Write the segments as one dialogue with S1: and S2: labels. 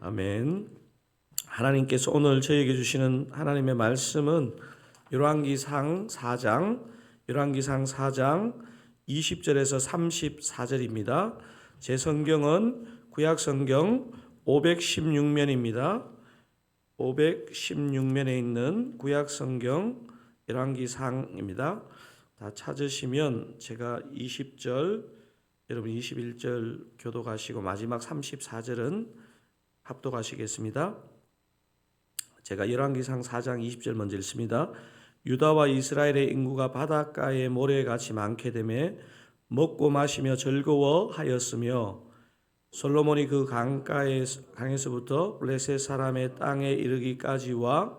S1: 아멘. 하나님께서 오늘 저에게 주시는 하나님의 말씀은 열왕기상 4장 20절에서 34절입니다. 제 성경은 구약 성경 516면입니다. 516면에 있는 구약 성경 열왕기상입니다. 다 찾으시면 제가 20절, 여러분 21절 교독하시고 마지막 34절은 합독하시겠습니다. 제가 열왕기상 4장 20절 먼저 읽습니다. 유다와 이스라엘의 인구가 바닷가의 모래같이 많게 되매 먹고 마시며 즐거워하였으며 솔로몬이 그 강에서부터 블레셋 사람의 땅에 이르기까지와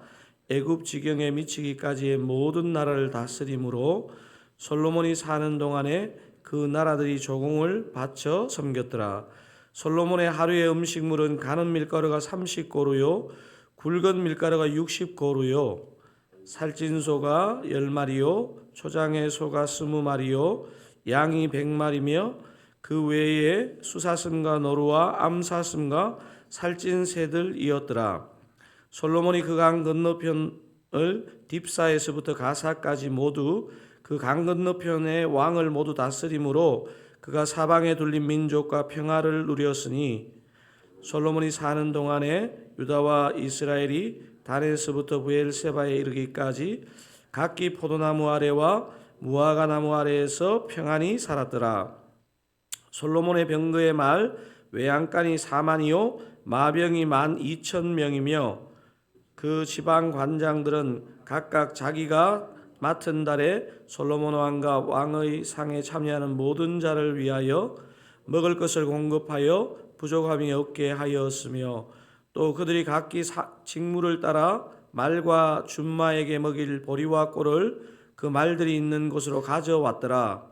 S1: 애굽 지경에 미치기까지의 모든 나라를 다스림으로 솔로몬이 사는 동안에 그 나라들이 조공을 바쳐 섬겼더라. 솔로몬의 하루의 음식물은 가는 밀가루가 30고루요 굵은 밀가루가 60고루요 살찐 소가 10마리요 초장의 소가 20마리요 양이 100마리며 그 외에 수사슴과 노루와 암사슴과 살찐 새들이었더라. 솔로몬이 그 강 건너편을 딥사에서부터 가사까지 모두 그 강 건너편의 왕을 모두 다스림으로 그가 사방에 둘린 민족과 평화를 누렸으니 솔로몬이 사는 동안에 유다와 이스라엘이 단에서부터 브엘세바에 이르기까지 각기 포도나무 아래와 무화과 나무 아래에서 평안히 살았더라. 솔로몬의 병거의 말 외양간이 4만이요 마병이 12,000명이며 그 지방 관장들은 각각 자기가 맡은 달에 솔로몬 왕과 왕의 상에 참여하는 모든 자를 위하여 먹을 것을 공급하여 부족함이 없게 하였으며 또 그들이 각기 직무를 따라 말과 준마에게 먹일 보리와 꿀을 그 말들이 있는 곳으로 가져왔더라.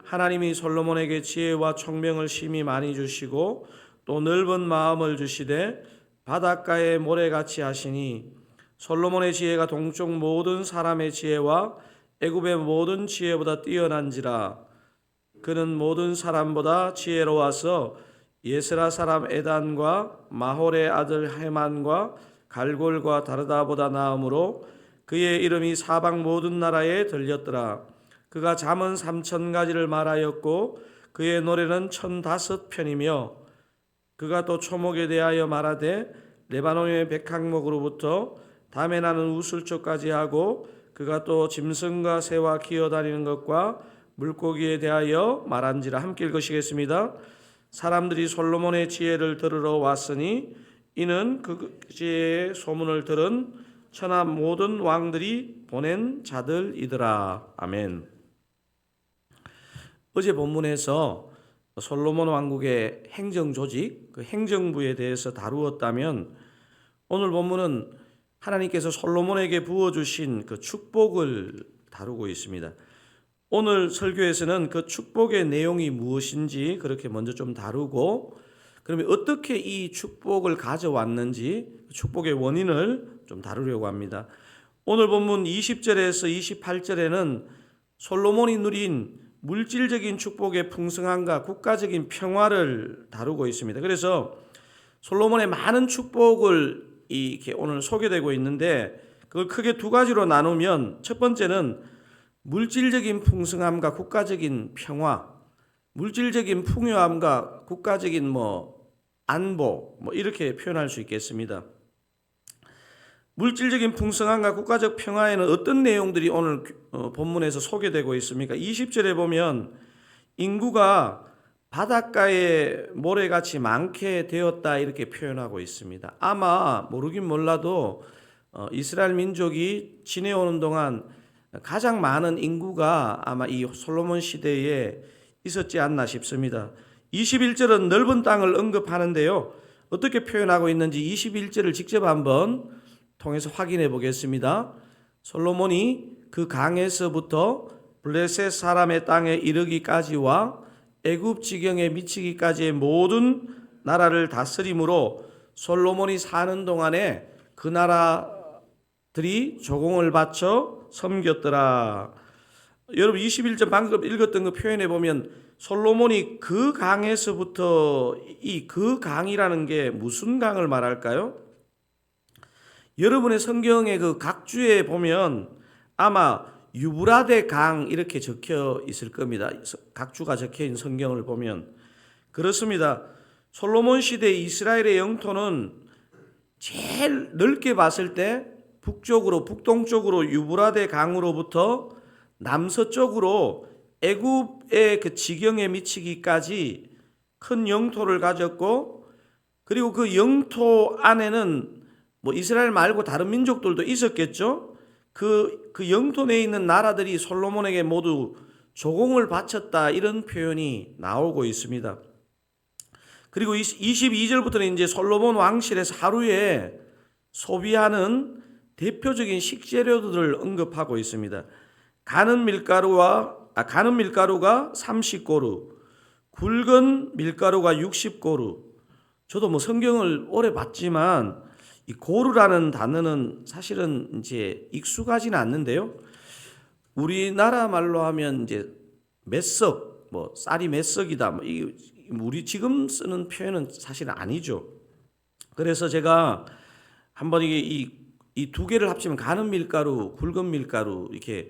S1: 하나님이 솔로몬에게 지혜와 총명을 심히 많이 주시고 또 넓은 마음을 주시되 바닷가의 모래같이 하시니 솔로몬의 지혜가 동쪽 모든 사람의 지혜와 애굽의 모든 지혜보다 뛰어난지라. 그는 모든 사람보다 지혜로워서 예스라 사람 에단과 마홀의 아들 헤만과 갈골과 다르다보다 나음으로 그의 이름이 사방 모든 나라에 들렸더라. 그가 잠언 3,000가지를 말하였고 그의 노래는 1,005편이며 그가 또 초목에 대하여 말하되 레바논의 백항목으로부터 담에 나는 우슬초까지 하고 그가 또 짐승과 새와 기어다니는 것과 물고기에 대하여 말한지라. 함께 읽으시겠습니다. 사람들이 솔로몬의 지혜를 들으러 왔으니 이는 그 지혜의 소문을 들은 천하 모든 왕들이 보낸 자들이더라. 아멘. 어제 본문에서 솔로몬 왕국의 행정조직, 그 행정부에 대해서 다루었다면 오늘 본문은 하나님께서 솔로몬에게 부어주신 그 축복을 다루고 있습니다. 오늘 설교에서는 그 축복의 내용이 무엇인지 그렇게 먼저 좀 다루고 그러면 어떻게 이 축복을 가져왔는지 축복의 원인을 좀 다루려고 합니다. 오늘 본문 20절에서 28절에는 솔로몬이 누린 물질적인 축복의 풍성함과 국가적인 평화를 다루고 있습니다. 그래서 솔로몬의 많은 축복을 이렇게 오늘 소개되고 있는데 그걸 크게 두 가지로 나누면 첫 번째는 물질적인 풍성함과 국가적인 평화, 물질적인 풍요함과 국가적인 안보 이렇게 표현할 수 있겠습니다. 물질적인 풍성함과 국가적 평화에는 어떤 내용들이 오늘 본문에서 소개되고 있습니까? 20절에 보면 인구가 바닷가에 모래같이 많게 되었다 이렇게 표현하고 있습니다. 아마 모르긴 몰라도 이스라엘 민족이 지내오는 동안 가장 많은 인구가 아마 이 솔로몬 시대에 있었지 않나 싶습니다. 21절은 넓은 땅을 언급하는데요. 어떻게 표현하고 있는지 21절을 직접 한번 통해서 확인해 보겠습니다. 솔로몬이 그 강에서부터 블레셋 사람의 땅에 이르기까지와 애굽 지경에 미치기까지의 모든 나라를 다스림으로 솔로몬이 사는 동안에 그 나라들이 조공을 바쳐 섬겼더라. 여러분 21절 방금 읽었던 거 표현해 보면 솔로몬이 그 강에서부터 이 그 강이라는 게 무슨 강을 말할까요? 여러분의 성경의 그 각주에 보면 아마 유브라데 강 이렇게 적혀 있을 겁니다. 각주가 적혀 있는 성경을 보면 그렇습니다. 솔로몬 시대 이스라엘의 영토는 제일 넓게 봤을 때 북동쪽으로 유브라데 강으로부터 남서쪽으로 애굽의 그 지경에 미치기까지 큰 영토를 가졌고, 그리고 그 영토 안에는 뭐 이스라엘 말고 다른 민족들도 있었겠죠. 그 영토 내에 있는 나라들이 솔로몬에게 모두 조공을 바쳤다, 이런 표현이 나오고 있습니다. 그리고 22절부터는 이제 솔로몬 왕실에서 하루에 소비하는 대표적인 식재료들을 언급하고 있습니다. 가는 밀가루가 30고루, 굵은 밀가루가 60고루. 저도 뭐 성경을 오래 봤지만 이 고루라는 단어는 사실은 이제 익숙하지는 않는데요. 우리나라 말로 하면 이제 몇석, 뭐 쌀이 몇 석이다, 뭐 우리 지금 쓰는 표현은 사실 아니죠. 그래서 제가 한번 이 두 개를 합치면 가는 밀가루, 굵은 밀가루, 이렇게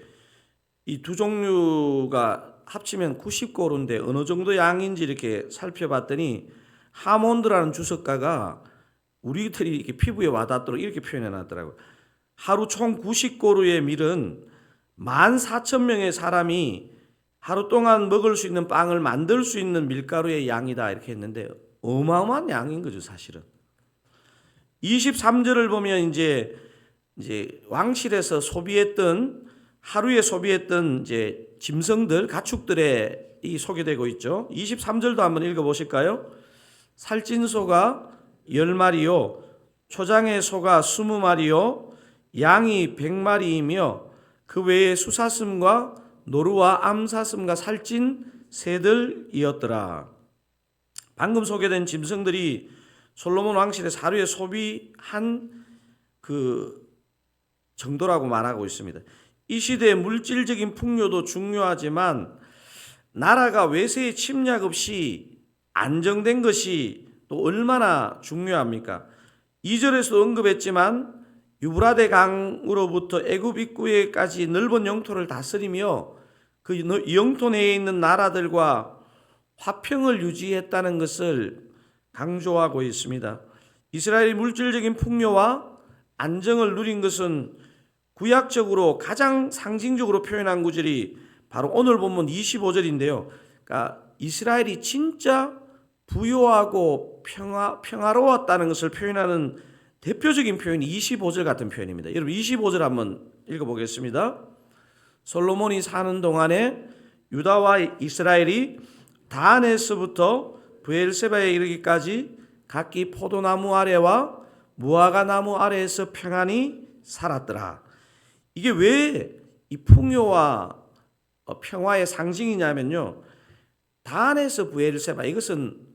S1: 이 두 종류가 합치면 90고루인데 어느 정도 양인지 이렇게 살펴봤더니 하몬드라는 주석가가 우리들이 이렇게 피부에 와닿도록 이렇게 표현해 놨더라고요. 하루 총 90고루의 밀은 14,000명의 사람이 하루 동안 먹을 수 있는 빵을 만들 수 있는 밀가루의 양이다, 이렇게 했는데 어마어마한 양인 거죠, 사실은. 23절을 보면 이제 왕실에서 하루에 소비했던 이제 짐승들, 가축들의 이 소개되고 있죠. 23절도 한번 읽어보실까요? 살찐 소가 10마리요, 초장의 소가 20마리요, 양이 100마리이며 그 외에 수사슴과 노루와 암사슴과 살찐 새들이었더라. 방금 소개된 짐승들이 솔로몬 왕실에서 하루에 소비한 그 정도라고 말하고 있습니다. 이 시대의 물질적인 풍요도 중요하지만 나라가 외세의 침략 없이 안정된 것이 또 얼마나 중요합니까? 2절에서도 언급했지만 유브라데 강으로부터 애굽 입구에까지 넓은 영토를 다스리며 그 영토 내에 있는 나라들과 화평을 유지했다는 것을 강조하고 있습니다. 이스라엘이 물질적인 풍요와 안정을 누린 것은 구약적으로 가장 상징적으로 표현한 구절이 바로 오늘 본문 25절인데요. 그러니까 이스라엘이 진짜 부요하고 평화로웠다는 것을 표현하는 대표적인 표현이 25절 같은 표현입니다. 여러분 25절 한번 읽어보겠습니다. 솔로몬이 사는 동안에 유다와 이스라엘이 다안에서부터 브엘세바에 이르기까지 각기 포도나무 아래와 무화과 나무 아래에서 평안히 살았더라. 이게 왜 이 풍요와 평화의 상징이냐면요, 다안에서 브엘세바, 이것은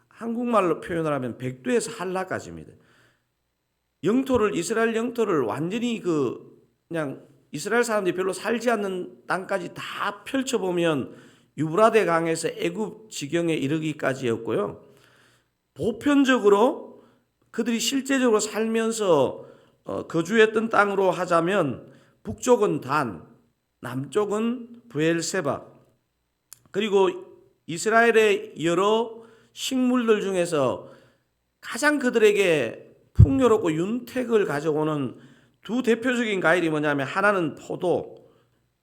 S1: 한국말로 표현을 하면 백두에서 한라까지입니다. 이스라엘 영토를 완전히 그냥 이스라엘 사람들이 별로 살지 않는 땅까지 다 펼쳐보면 유브라데 강에서 애굽 지경에 이르기까지였고요. 보편적으로 그들이 실제적으로 살면서 거주했던 땅으로 하자면 북쪽은 단, 남쪽은 브엘세바, 그리고 이스라엘의 여러 식물들 중에서 가장 그들에게 풍요롭고 윤택을 가져오는 두 대표적인 과일이 뭐냐면 하나는 포도,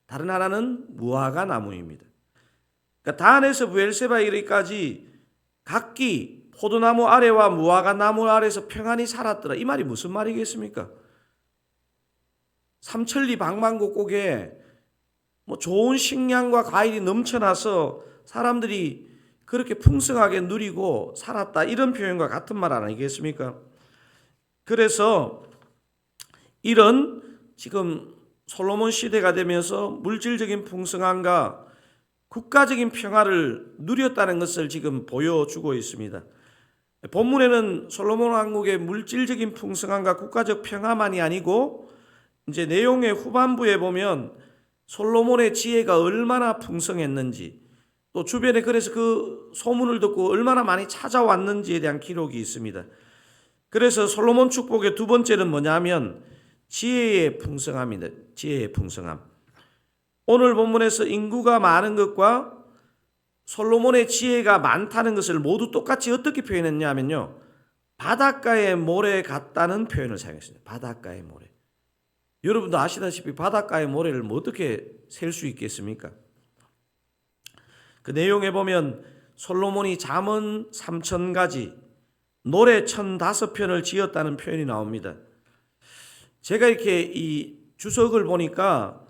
S1: 다른 하나는 무화과 나무입니다. 그러니까 단에서 브엘세바에 이르기까지 각기 포도나무 아래와 무화과 나무 아래에서 평안히 살았더라. 이 말이 무슨 말이겠습니까? 삼천리 방방곡곡에 뭐 좋은 식량과 과일이 넘쳐나서 사람들이 그렇게 풍성하게 누리고 살았다, 이런 표현과 같은 말 아니겠습니까? 그래서 이런 지금 솔로몬 시대가 되면서 물질적인 풍성함과 국가적인 평화를 누렸다는 것을 지금 보여주고 있습니다. 본문에는 솔로몬 왕국의 물질적인 풍성함과 국가적 평화만이 아니고 이제 내용의 후반부에 보면 솔로몬의 지혜가 얼마나 풍성했는지, 또 주변에 그래서 그 소문을 듣고 얼마나 많이 찾아왔는지에 대한 기록이 있습니다. 그래서 솔로몬 축복의 두 번째는 뭐냐면 지혜의 풍성함입니다. 지혜의 풍성함. 오늘 본문에서 인구가 많은 것과 솔로몬의 지혜가 많다는 것을 모두 똑같이 어떻게 표현했냐면요, 바닷가의 모래 같다는 표현을 사용했습니다. 바닷가의 모래. 여러분도 아시다시피 바닷가의 모래를 뭐 어떻게 셀 수 있겠습니까? 그 내용에 보면 솔로몬이 잠언 3000가지, 노래 1005편을 지었다는 표현이 나옵니다. 제가 이렇게 이 주석을 보니까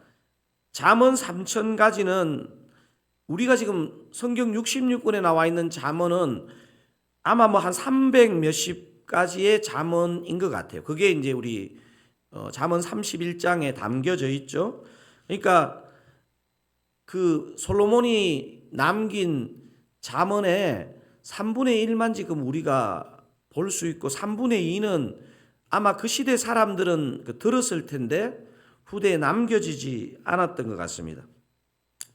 S1: 잠언 3000가지는 우리가 지금 성경 66권에 나와 있는 잠언은 아마 뭐 한 300 몇십 가지의 잠언인 것 같아요. 그게 이제 우리 잠언 31장에 담겨져 있죠. 그러니까 그 솔로몬이 남긴 잠언의 3분의 1만 지금 우리가 볼 수 있고 3분의 2는 아마 그 시대 사람들은 들었을 텐데 후대에 남겨지지 않았던 것 같습니다.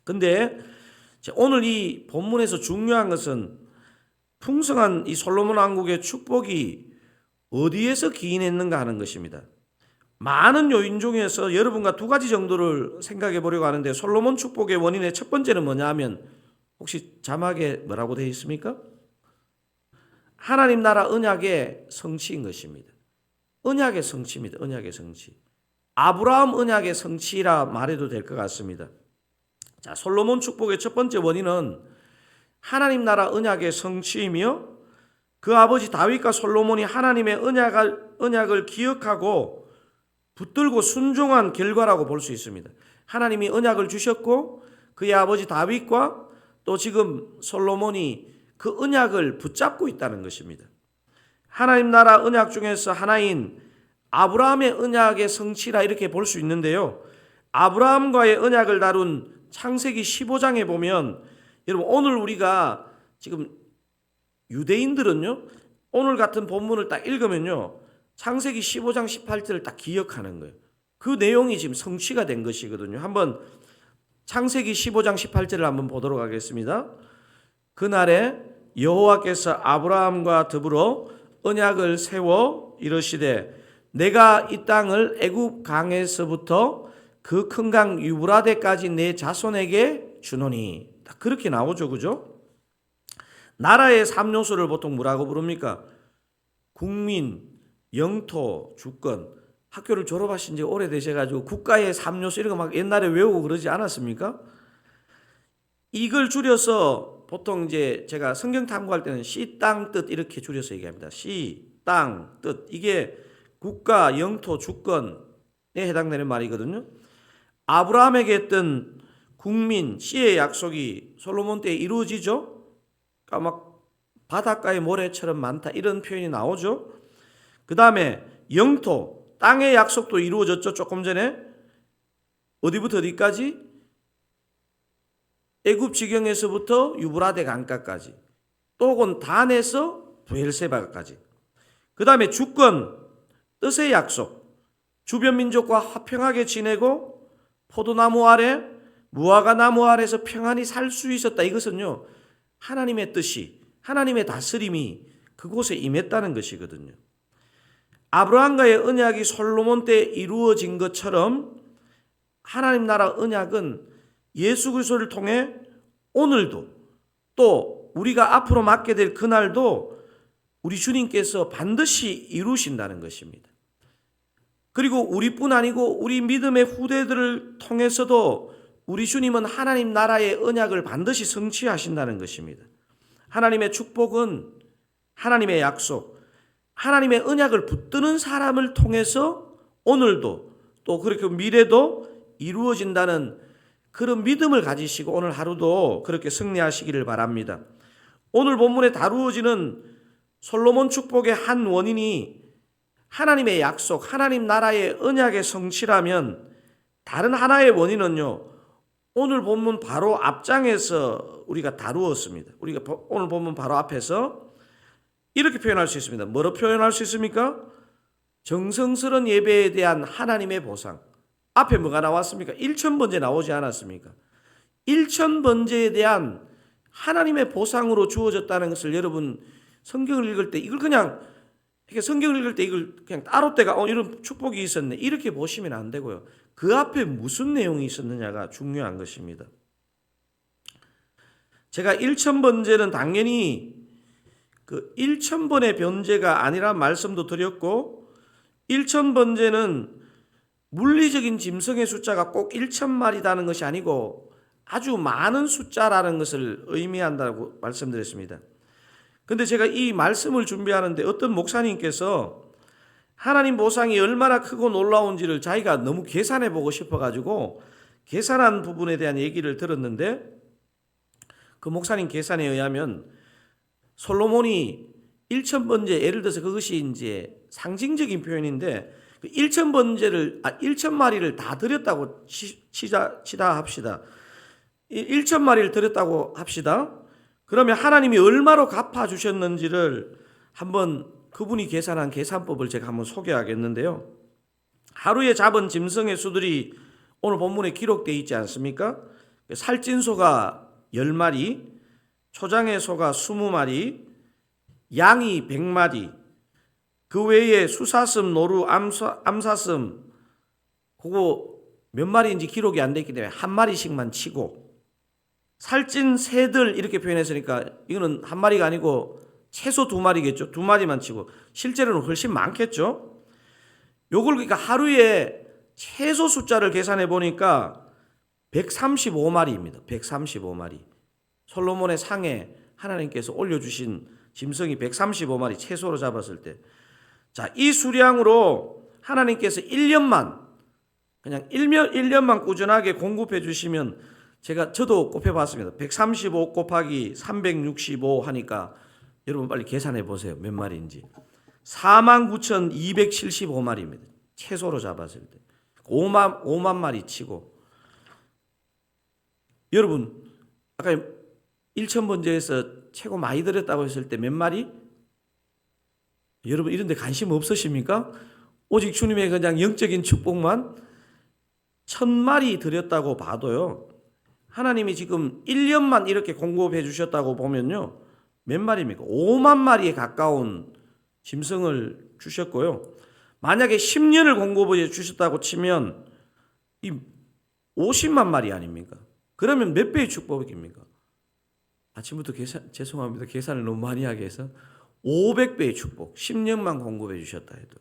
S1: 근데 오늘 이 본문에서 중요한 것은 풍성한 이 솔로몬 왕국의 축복이 어디에서 기인했는가 하는 것입니다. 많은 요인 중에서 여러분과 두 가지 정도를 생각해 보려고 하는데, 솔로몬 축복의 원인의 첫 번째는 뭐냐 하면 혹시 자막에 뭐라고 되어 있습니까? 하나님 나라 언약의 성취인 것입니다. 언약의 성취입니다. 언약의 성취. 아브라함 언약의 성취라 말해도 될 것 같습니다. 자, 솔로몬 축복의 첫 번째 원인은 하나님 나라 언약의 성취이며, 그 아버지 다윗과 솔로몬이 하나님의 언약을 기억하고 붙들고 순종한 결과라고 볼 수 있습니다. 하나님이 언약을 주셨고 그의 아버지 다윗과 또 지금 솔로몬이 그 언약을 붙잡고 있다는 것입니다. 하나님 나라 언약 중에서 하나인 아브라함의 언약의 성취라 이렇게 볼 수 있는데요, 아브라함과의 언약을 다룬 창세기 15장에 보면, 여러분 오늘 우리가 지금 유대인들은요, 오늘 같은 본문을 딱 읽으면요 창세기 15장 18절을 딱 기억하는 거예요. 그 내용이 지금 성취가 된 것이거든요. 한번 창세기 15장 18절을 한번 보도록 하겠습니다. 그날에 여호와께서 아브라함과 더불어 언약을 세워 이르시되 내가 이 땅을 애굽 강에서부터 그 큰 강 유브라데까지 내 자손에게 주노니. 딱 그렇게 나오죠, 그죠? 나라의 3요소를 보통 뭐라고 부릅니까? 국민, 영토, 주권. 학교를 졸업하신 지 오래되셔가지고 국가의 3요소 이런 거 막 옛날에 외우고 그러지 않았습니까? 이걸 줄여서 보통 이제 제가 성경 탐구할 때는 시, 땅, 뜻 이렇게 줄여서 얘기합니다. 시, 땅, 뜻. 이게 국가, 영토, 주권에 해당되는 말이거든요. 아브라함에게 했던 국민, 씨의 약속이 솔로몬 때 이루어지죠. 그러니까 막 바닷가의 모래처럼 많다 이런 표현이 나오죠. 그 다음에 영토, 땅의 약속도 이루어졌죠. 조금 전에 어디부터 어디까지? 애굽 지경에서부터 유브라데 강가까지, 또 혹은 단에서 브엘세바까지. 그 다음에 주권, 뜻의 약속, 주변 민족과 화평하게 지내고 포도나무 아래, 무화과 나무 아래서 평안히 살 수 있었다. 이것은요 하나님의 뜻이, 하나님의 다스림이 그곳에 임했다는 것이거든요. 아브라함과의 언약이 솔로몬 때 이루어진 것처럼 하나님 나라 언약은 예수 그리스도를 통해 오늘도, 또 우리가 앞으로 맞게 될 그날도 우리 주님께서 반드시 이루신다는 것입니다. 그리고 우리뿐 아니고 우리 믿음의 후대들을 통해서도 우리 주님은 하나님 나라의 언약을 반드시 성취하신다는 것입니다. 하나님의 축복은, 하나님의 약속, 하나님의 언약을 붙드는 사람을 통해서 오늘도 또 그렇게 미래도 이루어진다는 그런 믿음을 가지시고 오늘 하루도 그렇게 승리하시기를 바랍니다. 오늘 본문에 다루어지는 솔로몬 축복의 한 원인이 하나님의 약속, 하나님 나라의 언약의 성취라면, 다른 하나의 원인은요 오늘 본문 바로 앞장에서 우리가 다루었습니다. 우리가 오늘 본문 바로 앞에서 이렇게 표현할 수 있습니다. 뭐로 표현할 수 있습니까? 정성스러운 예배에 대한 하나님의 보상. 앞에 뭐가 나왔습니까? 1000번째 나오지 않았습니까? 1000번째에 대한 하나님의 보상으로 주어졌다는 것을 여러분 성경을 읽을 때 이걸 그냥 성경을 읽을 때 이걸 그냥 따로 때가 이런 축복이 있었네 이렇게 보시면 안 되고요. 그 앞에 무슨 내용이 있었느냐가 중요한 것입니다. 제가 1000번제는 당연히 그 1000번의 변제가 아니란 말씀도 드렸고 1000번제는 물리적인 짐승의 숫자가 꼭 1000마리라는 것이 아니고 아주 많은 숫자라는 것을 의미한다고 말씀드렸습니다. 근데 제가 이 말씀을 준비하는데 어떤 목사님께서 하나님 보상이 얼마나 크고 놀라운지를 자기가 너무 계산해 보고 싶어가지고 계산한 부분에 대한 얘기를 들었는데 그 목사님 계산에 의하면 솔로몬이 1000번제 예를 들어서 그것이 이제 상징적인 표현인데 1000마리를 다 드렸다고 치다 합시다. 1000마리를 드렸다고 합시다. 그러면 하나님이 얼마로 갚아주셨는지를 한번 그분이 계산한 계산법을 제가 한번 소개하겠는데요. 하루에 잡은 짐승의 수들이 오늘 본문에 기록되어 있지 않습니까? 살찐소가 10마리, 초장의 소가 20마리, 양이 100마리, 그 외에 수사슴, 노루, 암사슴 그거 몇 마리인지 기록이 안 되기 때문에 한 마리씩만 치고 살찐 새들 이렇게 표현했으니까 이거는 한 마리가 아니고 최소 2마리겠죠. 2마리만 치고 실제로는 훨씬 많겠죠. 요걸 그러니까 하루에 최소 숫자를 계산해 보니까 135마리입니다. 135마리. 솔로몬의 상에 하나님께서 올려주신 짐승이 135마리 최소로 잡았을 때, 자, 이 수량으로 하나님께서 1년만 그냥 1년만 꾸준하게 공급해 주시면 저도 곱해봤습니다. 135 곱하기 365 하니까 여러분 빨리 계산해 보세요. 몇 마리인지. 49,275마리입니다. 최소로 잡았을 때. 5만 마리 치고. 여러분 아까 1000번제에서 최고 많이 드렸다고 했을 때 몇 마리? 여러분 이런 데 관심 없으십니까? 오직 주님의 그냥 영적인 축복만 1000마리 드렸다고 봐도요. 하나님이 지금 1년만 이렇게 공급해 주셨다고 보면요. 몇 마리입니까? 5만 마리에 가까운 짐승을 주셨고요. 만약에 10년을 공급해 주셨다고 치면 이 50만 마리 아닙니까? 그러면 몇 배의 축복입니까? 아침부터 죄송합니다. 계산을 너무 많이 하게 해서 500배의 축복, 10년만 공급해 주셨다 해도.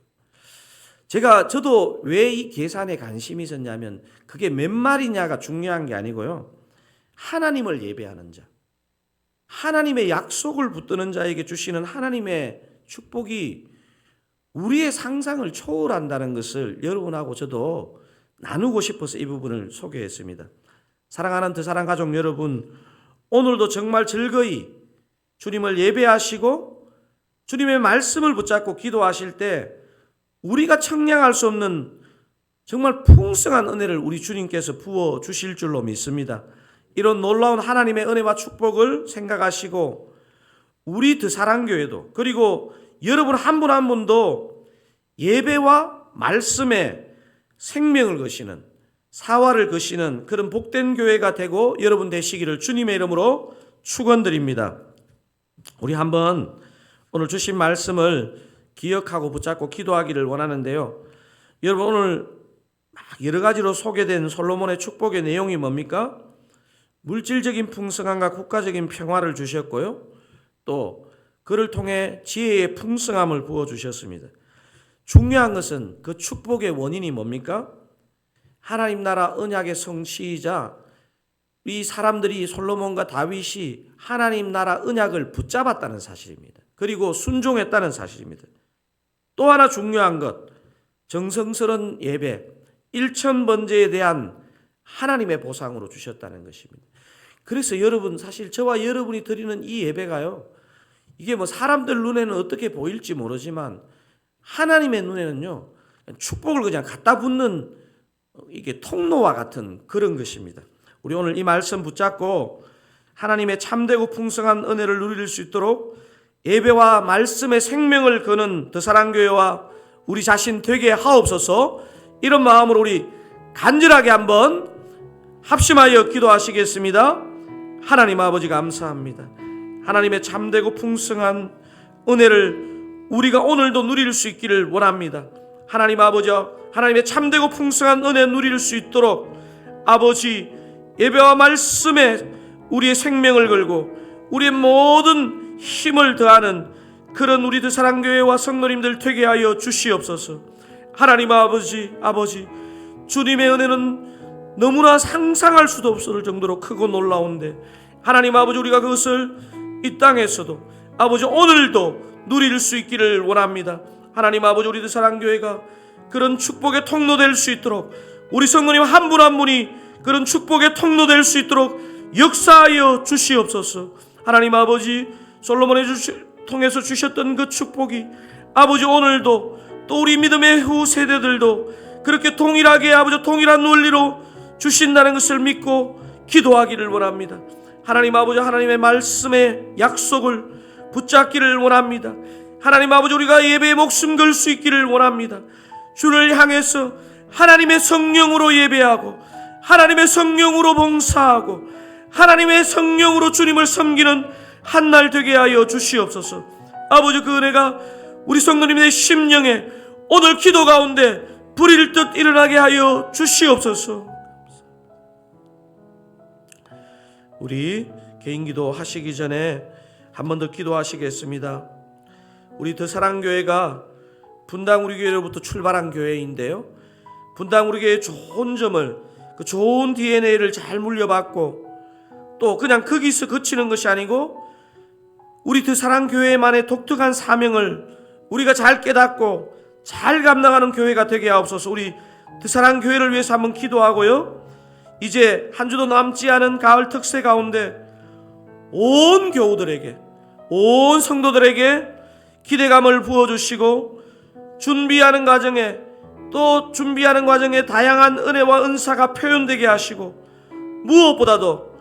S1: 저도 왜 이 계산에 관심이 있었냐면 그게 몇 마리냐가 중요한 게 아니고요. 하나님을 예배하는 자, 하나님의 약속을 붙드는 자에게 주시는 하나님의 축복이 우리의 상상을 초월한다는 것을 여러분하고 저도 나누고 싶어서 이 부분을 소개했습니다. 사랑하는 드사랑 가족 여러분, 오늘도 정말 즐거이 주님을 예배하시고 주님의 말씀을 붙잡고 기도하실 때 우리가 청량할 수 없는 정말 풍성한 은혜를 우리 주님께서 부어주실 줄로 믿습니다. 이런 놀라운 하나님의 은혜와 축복을 생각하시고 우리 드사랑교회도 그리고 여러분 한 분 한 분도 예배와 말씀에 생명을 거시는 사활을 거시는 그런 복된 교회가 되고 여러분 되시기를 주님의 이름으로 축원드립니다. 우리 한번 오늘 주신 말씀을 기억하고 붙잡고 기도하기를 원하는데요. 여러분 오늘 여러 가지로 소개된 솔로몬의 축복의 내용이 뭡니까? 물질적인 풍성함과 국가적인 평화를 주셨고요. 또 그를 통해 지혜의 풍성함을 부어주셨습니다. 중요한 것은 그 축복의 원인이 뭡니까? 하나님 나라 언약의 성취이자 이 사람들이 솔로몬과 다윗이 하나님 나라 언약을 붙잡았다는 사실입니다. 그리고 순종했다는 사실입니다. 또 하나 중요한 것, 정성스러운 예배, 1000번제에 대한 하나님의 보상으로 주셨다는 것입니다. 그래서 여러분 사실 저와 여러분이 드리는 이 예배가요, 이게 뭐 사람들 눈에는 어떻게 보일지 모르지만 하나님의 눈에는요 축복을 그냥 갖다 붓는 이게 통로와 같은 그런 것입니다. 우리 오늘 이 말씀 붙잡고 하나님의 참되고 풍성한 은혜를 누릴 수 있도록 예배와 말씀의 생명을 거는 드사랑교회와 우리 자신 되게 하옵소서. 이런 마음으로 우리 간절하게 한번 합심하여 기도하시겠습니다. 하나님 아버지 감사합니다. 하나님의 참되고 풍성한 은혜를 우리가 오늘도 누릴 수 있기를 원합니다. 하나님 아버지, 하나님의 참되고 풍성한 은혜 누릴 수 있도록 아버지, 예배와 말씀에 우리의 생명을 걸고 우리의 모든 힘을 더하는 그런 우리 사랑교회와 성도님들 되게 하여 주시옵소서. 하나님 아버지, 주님의 은혜는 너무나 상상할 수도 없을 정도로 크고 놀라운데, 하나님 아버지, 우리가 그것을 이 땅에서도 아버지 오늘도 누릴 수 있기를 원합니다. 하나님 아버지, 우리들 사랑교회가 그런 축복의 통로 될 수 있도록, 우리 성도님 한 분 한 분이 그런 축복의 통로 될 수 있도록 역사하여 주시옵소서. 하나님 아버지, 솔로몬에 통해서 주셨던 그 축복이 아버지 오늘도 또 우리 믿음의 후 세대들도 그렇게 동일하게 아버지 동일한 원리로 주신다는 것을 믿고 기도하기를 원합니다. 하나님 아버지, 하나님의 말씀의 약속을 붙잡기를 원합니다. 하나님 아버지, 우리가 예배에 목숨 걸 수 있기를 원합니다. 주를 향해서 하나님의 성령으로 예배하고 하나님의 성령으로 봉사하고 하나님의 성령으로 주님을 섬기는 한날 되게 하여 주시옵소서. 아버지, 그 은혜가 우리 성도님의 심령에 오늘 기도 가운데 불일 듯 일어나게 하여 주시옵소서. 우리 개인 기도 하시기 전에 한 번 더 기도하시겠습니다. 우리 더사랑교회가 분당 우리 교회로부터 출발한 교회인데요, 분당 우리 교회의 좋은 점을, 그 좋은 DNA를 잘 물려받고 또 그냥 거기서 그치는 것이 아니고 우리 더사랑교회만의 독특한 사명을 우리가 잘 깨닫고 잘 감당하는 교회가 되게 하옵소서. 우리 더사랑교회를 위해서 한번 기도하고요, 이제 한 주도 남지 않은 가을 특세 가운데 온 교우들에게, 온 성도들에게 기대감을 부어주시고 준비하는 과정에 다양한 은혜와 은사가 표현되게 하시고, 무엇보다도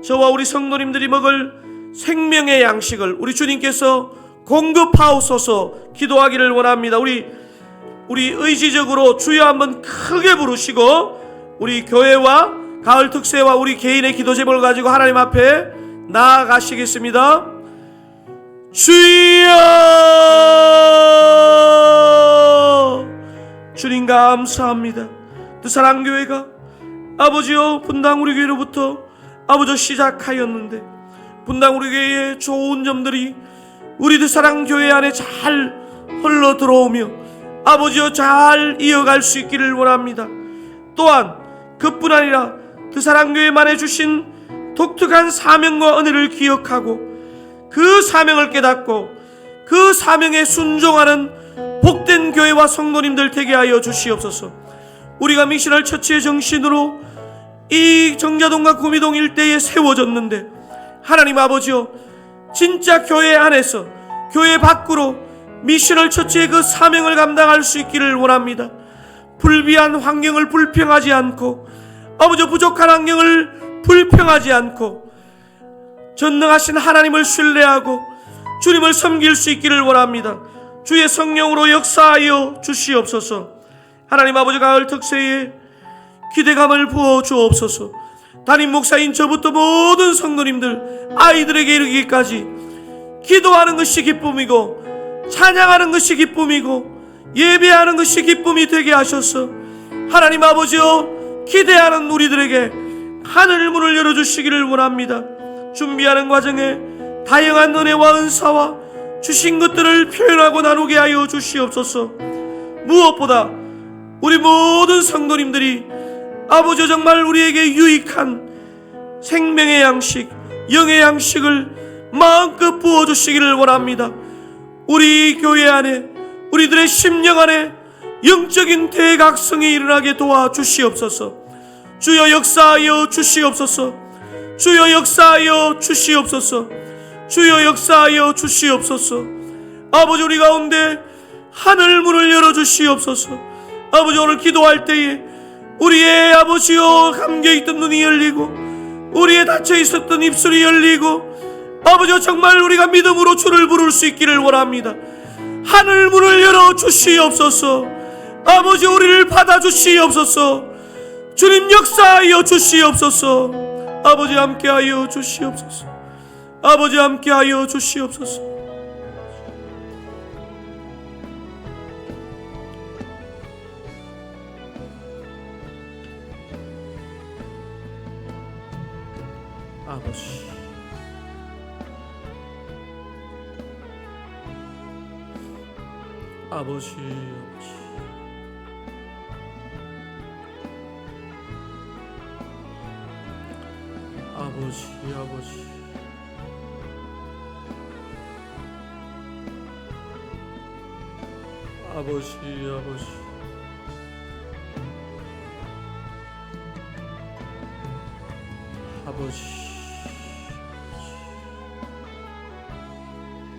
S1: 저와 우리 성도님들이 먹을 생명의 양식을 우리 주님께서 공급하옵소서 기도하기를 원합니다. 우리 의지적으로 주여 한번 크게 부르시고 우리 교회와 가을 특세와 우리 개인의 기도 제목을 가지고 하나님 앞에 나아가시겠습니다. 주여, 주님 감사합니다. 더사랑교회가 아버지여 분당 우리 교회로부터 아버지 시작하였는데, 분당 우리 교회의 좋은 점들이 우리 더사랑교회 안에 잘 흘러 들어오며 아버지여 잘 이어갈 수 있기를 원합니다. 또한 그뿐 아니라 더사랑교회만에 주신 독특한 사명과 은혜를 기억하고 그 사명을 깨닫고 그 사명에 순종하는 복된 교회와 성도님들 되게 하여 주시옵소서. 우리가 미셔널 처치의 정신으로 이 정자동과 구미동 일대에 세워졌는데, 하나님 아버지여, 진짜 교회 안에서 교회 밖으로 미셔널 처치의 그 사명을 감당할 수 있기를 원합니다. 불비한 환경을 불평하지 않고 아버지 부족한 환경을 불평하지 않고 전능하신 하나님을 신뢰하고 주님을 섬길 수 있기를 원합니다. 주의 성령으로 역사하여 주시옵소서. 하나님 아버지, 가을 특세에 기대감을 부어 주옵소서. 담임 목사인 저부터 모든 성도님들, 아이들에게 이르기까지 기도하는 것이 기쁨이고 찬양하는 것이 기쁨이고 예배하는 것이 기쁨이 되게 하셔서 하나님 아버지여, 기대하는 우리들에게 하늘 문을 열어주시기를 원합니다. 준비하는 과정에 다양한 은혜와 은사와 주신 것들을 표현하고 나누게 하여 주시옵소서. 무엇보다 우리 모든 성도님들이 아버지 정말 우리에게 유익한 생명의 양식, 영의 양식을 마음껏 부어주시기를 원합니다. 우리 교회 안에, 우리들의 심령 안에 영적인 대각성이 일어나게 도와주시옵소서. 주여 역사하여 주시옵소서. 주여 역사하여 주시옵소서. 주여 역사하여 주시옵소서. 아버지, 우리 가운데 하늘 문을 열어주시옵소서. 아버지, 오늘 기도할 때에 우리의 아버지여 감겨있던 눈이 열리고 우리의 닫혀있었던 입술이 열리고 아버지여 정말 우리가 믿음으로 주를 부를 수 있기를 원합니다. 하늘 문을 열어주시옵소서. 아버지, 우리를 받아주시옵소서. 주님 역사하여 주시옵소서. 아버지 함께하여 주시옵소서. 아버지 함께하여 주시옵소서. 아버지, 아버지, 아버지, 아버지, 아버지, 아버지, 아버지,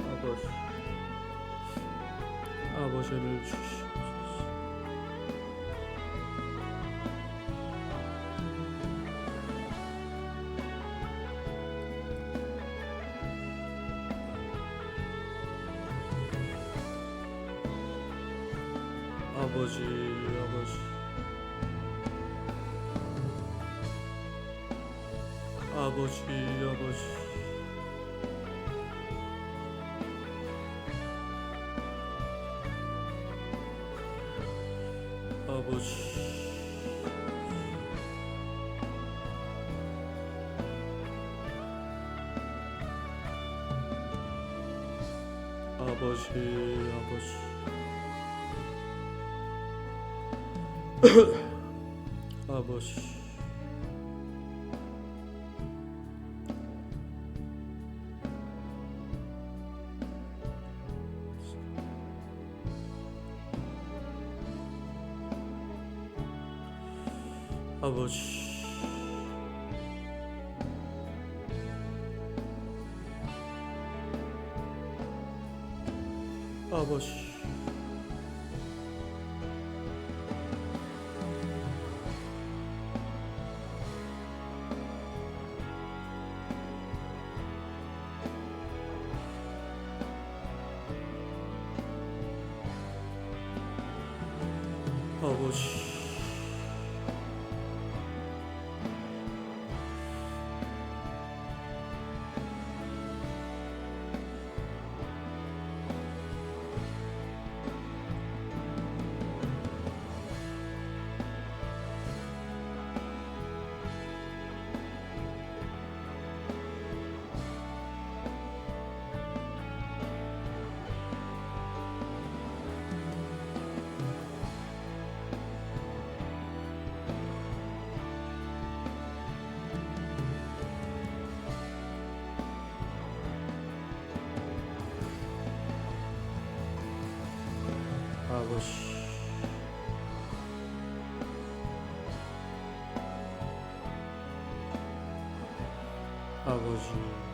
S1: 아버지, 아버지를 주시옵소서. 아버지, 아버지, 아버지, 아버지, 아버지, 아버지, 아버지, 아버지, 아버지, 아버지, 아버지, 아버지, 아버지.